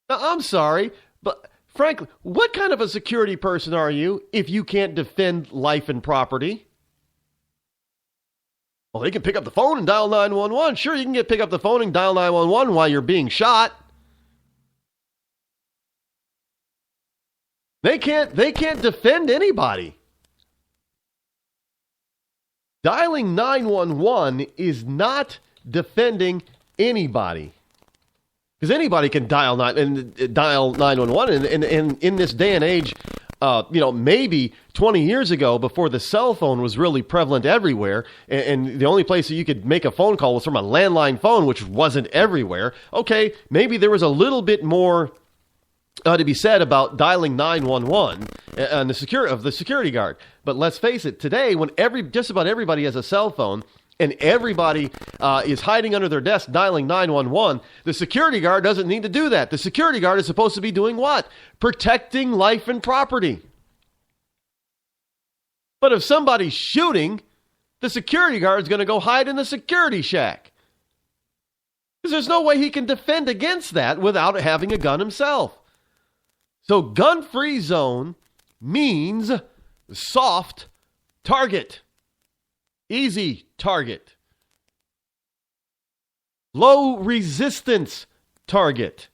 Now, I'm sorry, but frankly, what kind of a security person are you if you can't defend life and property? Well, they can pick up the phone and dial 911. Sure, you can pick up the phone and dial 911 while you're being shot. They can't defend anybody. Dialing 911 is not defending anybody. Because anybody can dial 911, and in this day and age, maybe 20 years ago, before the cell phone was really prevalent everywhere, and the only place that you could make a phone call was from a landline phone, which wasn't everywhere. Okay, maybe there was a little bit more to be said about dialing 911 and the security guard. But let's face it, today, when just about everybody has a cell phone, and everybody is hiding under their desk dialing 911, the security guard doesn't need to do that. The security guard is supposed to be doing what? Protecting life and property. But if somebody's shooting, the security guard is going to go hide in the security shack. Because there's no way he can defend against that without having a gun himself. So gun-free zone means soft target. Easy target. Low resistance target.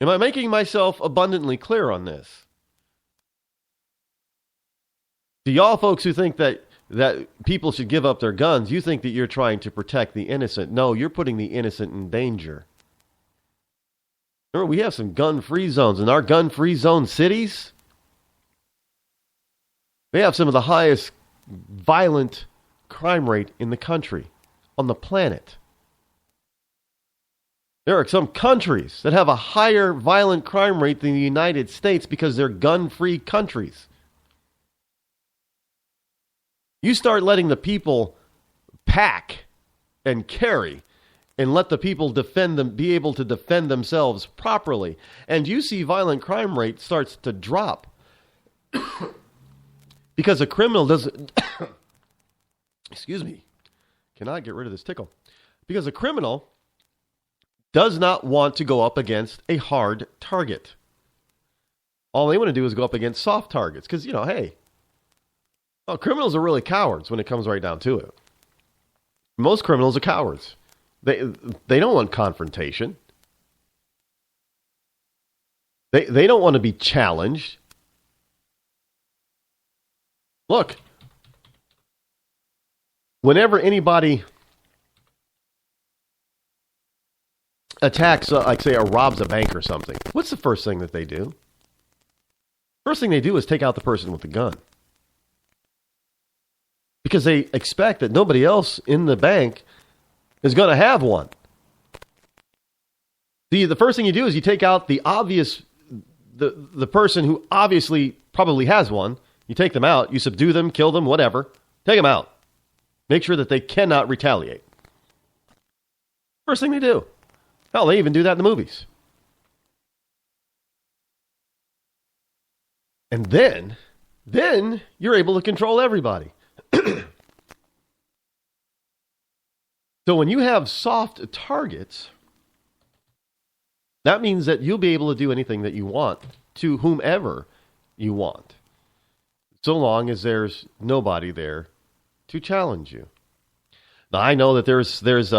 Am I making myself abundantly clear on this? To y'all folks who think that people should give up their guns, you think that you're trying to protect the innocent. No, you're putting the innocent in danger. Remember, we have some gun-free zones. In our gun-free zone cities, they have some of the highest violent crime rate in the country, on the planet. There are some countries that have a higher violent crime rate than the United States because they're gun-free countries. You start letting the people pack and carry and let the people be able to defend themselves properly, and you see violent crime rate starts to drop. Because a criminal doesn't, excuse me, cannot get rid of this tickle. Because a criminal does not want to go up against a hard target. All they want to do is go up against soft targets. Because, criminals are really cowards when it comes right down to it. Most criminals are cowards. They don't want confrontation. They don't want to be challenged. Look, whenever anybody attacks, or robs a bank or something, what's the first thing that they do? First thing they do is take out the person with the gun. Because they expect that nobody else in the bank is going to have one. The first thing you do is you take out the person who obviously probably has one. You take them out, you subdue them, kill them, whatever. Take them out. Make sure that they cannot retaliate. First thing they do. Hell, they even do that in the movies. And then you're able to control everybody. So when you have soft targets, that means that you'll be able to do anything that you want to whomever you want, so long as there's nobody there to challenge you. Now, I know that there's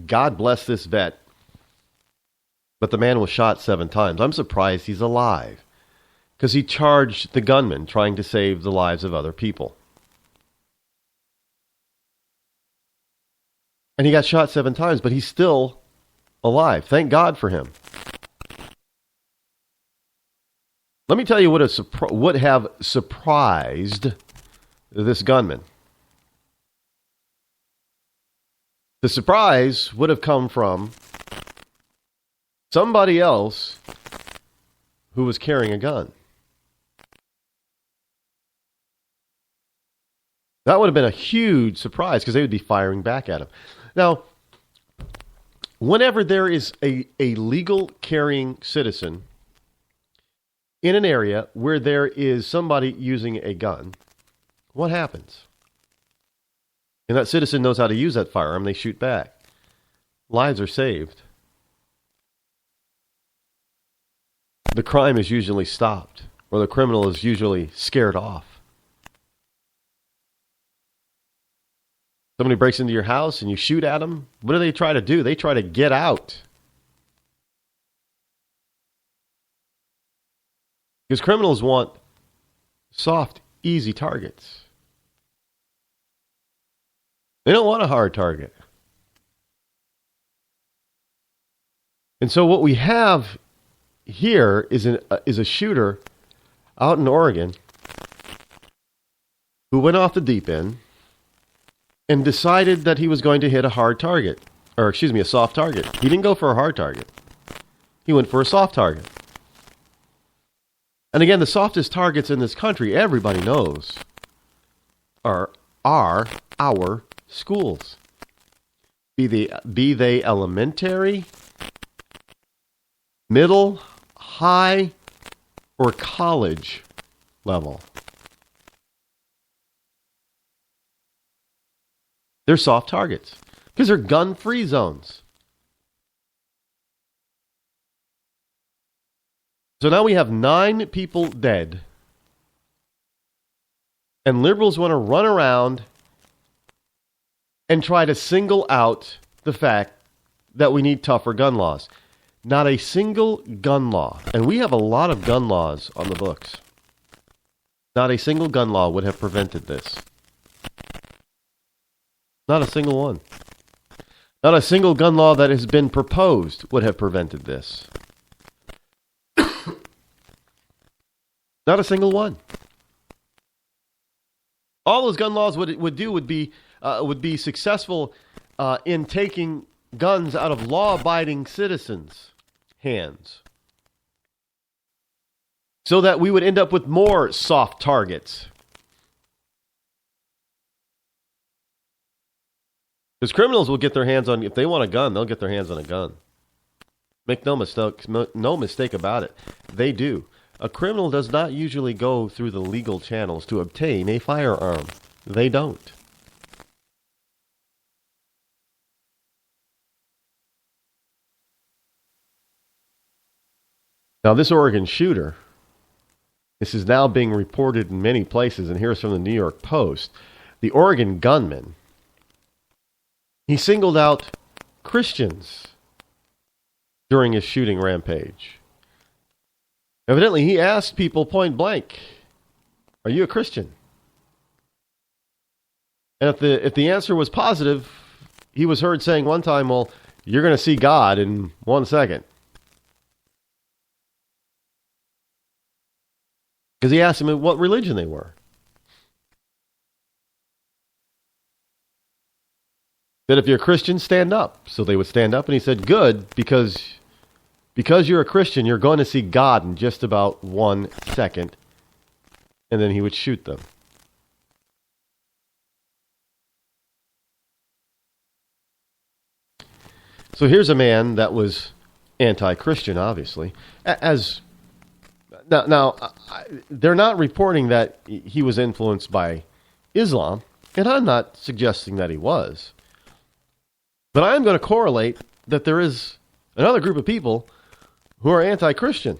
God bless this vet, but the man was shot 7 times. I'm surprised he's alive because he charged the gunman trying to save the lives of other people. And he got shot 7 times, but he's still alive. Thank God for him. Let me tell you what would have surprised this gunman. The surprise would have come from somebody else who was carrying a gun. That would have been a huge surprise because they would be firing back at him. Now, whenever there is a legal carrying citizen in an area where there is somebody using a gun, what happens? And that citizen knows how to use that firearm, they shoot back. lives are saved. The crime is usually stopped, or the criminal is usually scared off. Somebody breaks into your house and you shoot at them. What do they try to do? They try to get out. Because criminals want soft, easy targets. They don't want a hard target. And so what we have here is a shooter out in Oregon who went off the deep end and decided that he was going to hit a hard target. Or, a soft target. He didn't go for a hard target. He went for a soft target. And again, the softest targets in this country, everybody knows, are our schools. Be they elementary, middle, high, or college level. They're soft targets because they're gun-free zones. So now we have 9 people dead. And liberals want to run around and try to single out the fact that we need tougher gun laws. Not a single gun law, and we have a lot of gun laws on the books. Not a single gun law would have prevented this. Not a single one. Not a single gun law that has been proposed would have prevented this. Not a single one. All those gun laws would be successful in taking guns out of law-abiding citizens' hands, so that we would end up with more soft targets. Because criminals will get their hands on, if they want a gun, they'll get their hands on a gun. Make no mistake about it. They do. A criminal does not usually go through the legal channels to obtain a firearm. They don't. Now, this Oregon shooter, this is now being reported in many places, and here's from the New York Post. The Oregon gunman, he singled out Christians during his shooting rampage. Evidently, he asked people point blank, "Are you a Christian?" And if the answer was positive, he was heard saying one time, "Well, you're going to see God in 1 second." Because he asked them what religion they were. That if you're a Christian, stand up. So they would stand up, and he said, "Good, because you're a Christian, you're going to see God in just about 1 second." And then he would shoot them. So here's a man that was anti-Christian, obviously. Now, they're not reporting that he was influenced by Islam, and I'm not suggesting that he was. But I am going to correlate that there is another group of people who are anti-Christian,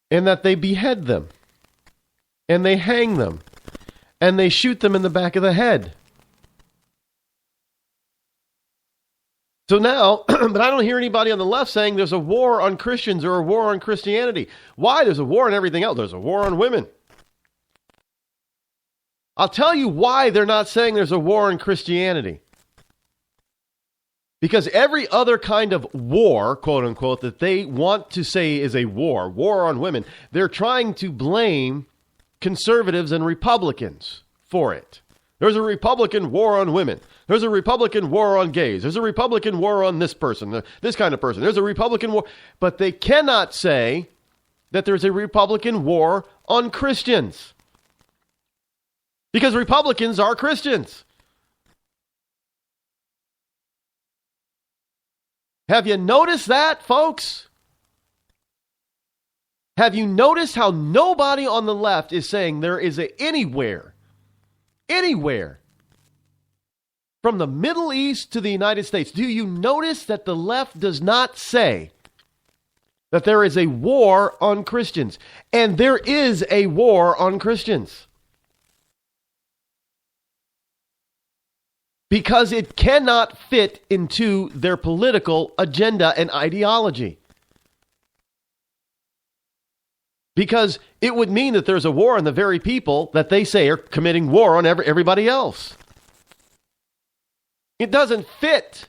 and that they behead them, and they hang them, and they shoot them in the back of the head. So now, but I don't hear anybody on the left saying there's a war on Christians or a war on Christianity. Why? There's a war on everything else. There's a war on women. I'll tell you why they're not saying there's a war on Christianity. Because every other kind of war, quote unquote, that they want to say is a war on women, they're trying to blame conservatives and Republicans for it. There's a Republican war on women. There's a Republican war on gays. There's a Republican war on this person, this kind of person. There's a Republican war. But they cannot say that there's a Republican war on Christians. Because Republicans are Christians. Have you noticed that, folks? Have you noticed how nobody on the left is saying there is anywhere from the Middle East to the United States. Do you notice that the left does not say that there is a war on Christians? And there is a war on Christians. Because it cannot fit into their political agenda and ideology. Because it would mean that there's a war on the very people that they say are committing war on everybody else. It doesn't fit.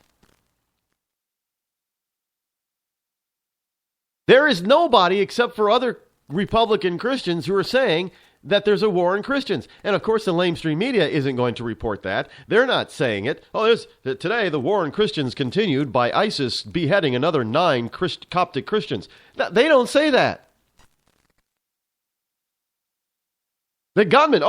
There is nobody except for other Republican Christians who are saying that there's a war on Christians. And of course, the mainstream media isn't going to report that. They're not saying it. Oh, today the war on Christians continued by ISIS beheading another 9 Coptic Christians. They don't say that. The gunman,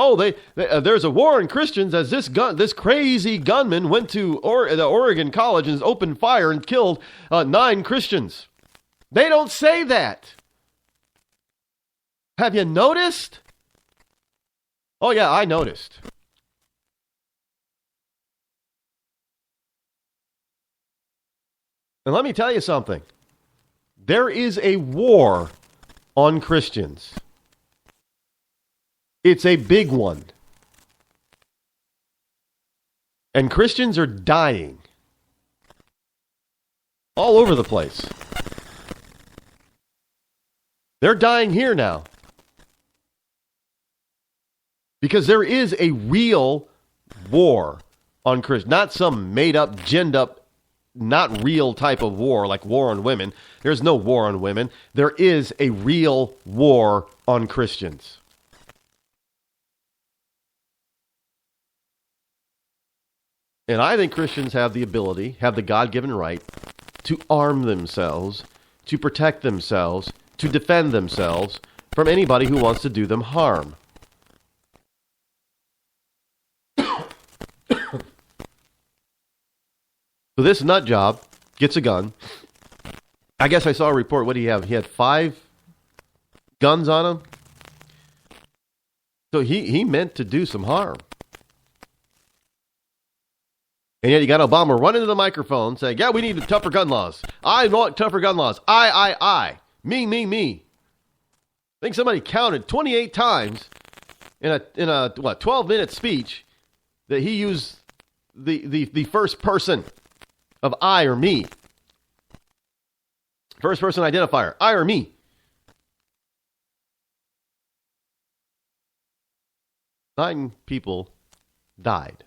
there's a war on Christians as this crazy gunman went to the Oregon College and opened fire and killed 9 Christians. They don't say that. Have you noticed? Oh yeah, I noticed. And let me tell you something. There is a war on Christians. It's a big one. And Christians are dying all over the place. They're dying here now. Because there is a real war on Christians. Not some made up, ginned up, not real type of war like war on women. There's no war on women. There is a real war on Christians. And I think Christians have the ability, have the God-given right, to arm themselves, to protect themselves, to defend themselves from anybody who wants to do them harm. So this nut job gets a gun. I guess I saw a report. What do you have? He had 5 guns on him. So he meant to do some harm. And yet you got Obama running to the microphone saying, yeah, we need tougher gun laws. I want tougher gun laws. I. Me. I think somebody counted 28 times in a 12-minute speech that he used the first person of I or me. First person identifier, I or me. Nine people died.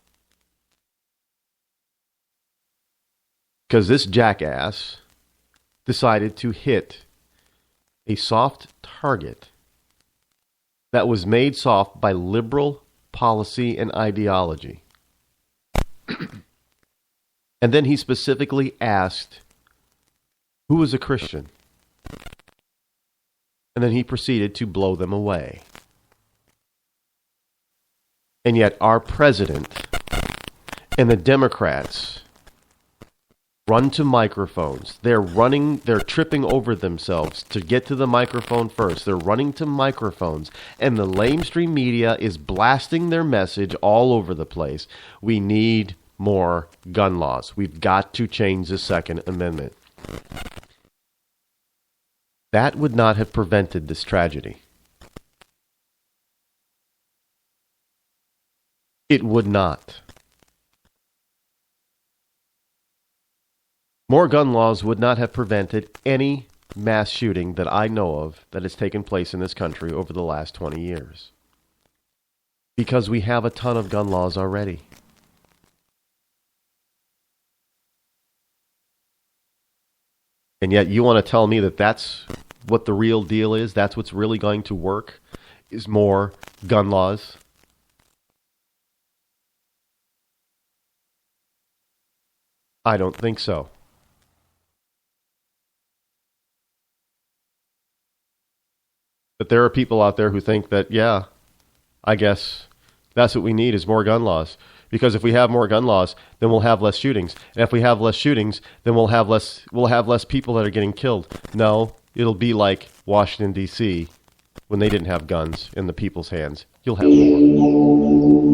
Because this jackass decided to hit a soft target that was made soft by liberal policy and ideology. And then he specifically asked who was a Christian. And then he proceeded to blow them away. And yet our president and the Democrats run to microphones. They're tripping over themselves to get to the microphone first. They're running to microphones. And the mainstream media is blasting their message all over the place. We need more gun laws. We've got to change the Second Amendment. That would not have prevented this tragedy. It would not. More gun laws would not have prevented any mass shooting that I know of that has taken place in this country over the last 20 years. Because we have a ton of gun laws already. And yet you want to tell me that that's what the real deal is? That's what's really going to work? Is more gun laws? I don't think so. But there are people out there who think that, yeah, I guess that's what we need is more gun laws. Because if we have more gun laws, then we'll have less shootings. And if we have less shootings, then we'll have less people that are getting killed. No, it'll be like Washington, D.C. when they didn't have guns in the people's hands. You'll have more.